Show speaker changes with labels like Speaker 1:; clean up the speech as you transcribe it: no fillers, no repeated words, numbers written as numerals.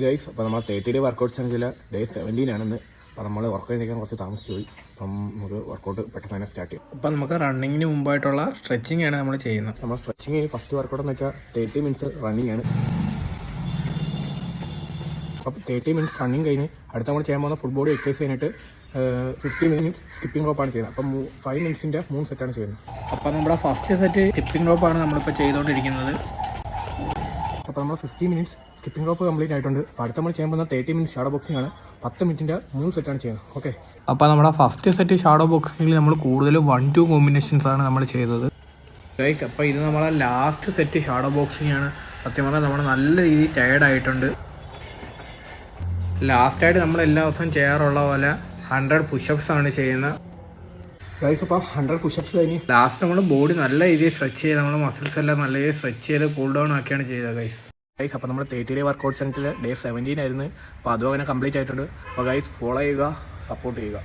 Speaker 1: Guys അപ്പോൾ നമ്മൾ 30 day workout ചലഞ്ചിൽ day 17 ആണെന്ന്. അപ്പോൾ നമ്മൾ വർക്കൗട്ട് ചെയ്യിക്കാൻ കുറച്ച് താമസിച്ചു പോയി. അപ്പം നമുക്ക് വർക്കൗട്ട് പെട്ടെന്ന് തന്നെ സ്റ്റാർട്ട് ചെയ്യും.
Speaker 2: അപ്പം നമുക്ക് റണ്ണിങ്ങിന് മുമ്പായിട്ടുള്ള സ്ട്രെച്ചിങ് ആണ് നമ്മൾ ചെയ്യുന്നത്.
Speaker 1: നമ്മൾ സ്ട്രെച്ചിങ് ഫസ്റ്റ് വർക്കൗട്ട് എന്ന് വെച്ചാൽ 30 മിനിറ്റ്സ് റണ്ണിങ് ആണ്. അപ്പോൾ 30 മിനിറ്റ്സ് റണ്ണിങ് കഴിഞ്ഞ് അടുത്ത നമ്മൾ ചെയ്യാൻ പോകുന്ന ഫുൾ ബോഡി എക്സസൈസ് കഴിഞ്ഞിട്ട് 50 മിനിറ്റ്സ് സ്കിപ്പിംഗ് റോപ്പാണ് ചെയ്യുന്നത്. അപ്പം 5 മിനിറ്റ്സിൻ്റെ 3 സെറ്റാണ് ചെയ്യുന്നത്.
Speaker 2: അപ്പം നമ്മുടെ ഫസ്റ്റ് സെറ്റ് സ്കിപ്പിംഗ് റോപ്പാണ് നമ്മളിപ്പോൾ ചെയ്തുകൊണ്ടിരിക്കുന്നത്.
Speaker 1: അപ്പോൾ നമ്മൾ 50 മിനിറ്റ്സ് സ്കിപ്പിംഗ് റോപ്പ് കംപ്ലീറ്റ് ആയിട്ടുണ്ട്. അപ്പോൾ അടുത്ത നമ്മൾ ചെയ്യാൻ പോകുന്ന 30 മിനിറ്റ്സ് ഷാഡോ ബോക്സിംഗ് ആണ്. 10 മിനിറ്റിൻ്റെ 3 സെറ്റാണ് ചെയ്യുന്നത്. ഓക്കെ,
Speaker 2: അപ്പോൾ നമ്മുടെ ഫസ്റ്റ് സെറ്റ് ഷാഡോ ബോക്സിങ്ങിൽ നമ്മൾ കൂടുതലും 1-2 കോമ്പിനേഷൻസ് ആണ് നമ്മൾ ചെയ്തത്. ഗൈസ്, അപ്പോൾ ഇത് നമ്മളെ ലാസ്റ്റ് സെറ്റ് ഷാഡോ ബോക്സിംഗ് ആണ്. സത്യം പറഞ്ഞാൽ നമ്മൾ നല്ല രീതിയിൽ ടയേർഡായിട്ടുണ്ട്. ലാസ്റ്റായിട്ട് നമ്മൾ എല്ലാ ദിവസവും ചെയ്യാറുള്ള പോലെ 100 പുഷപ്സ് ആണ് ചെയ്യുന്നത്.
Speaker 1: ഗൈസ്, അപ്പോൾ 100 പുഷപ്സ് കഴിഞ്ഞ്
Speaker 2: ലാസ്റ്റ് നമ്മൾ ബോഡി നല്ല രീതിയിൽ സ്ട്രെച്ച് ചെയ്ത് നമ്മൾ മസിൽസ് എല്ലാം നല്ല രീതിയിൽ സ്ട്രെച്ച് ചെയ്ത് കൂൾ ഡൗൺ ആക്കിയാണ് ചെയ്തത്. ഗൈസ്,
Speaker 1: അപ്പോൾ നമ്മൾ 30 ഡേ വർക്കൗട്ട് ചലഞ്ചിൽ ഡേ 17 ആയിരുന്നു. അപ്പോൾ അതും അങ്ങനെ കംപ്ലീറ്റ് ആയിട്ടുണ്ട്. അപ്പോൾ ഗൈസ് ഫോളോ ചെയ്യുക, സപ്പോർട്ട് ചെയ്യുക.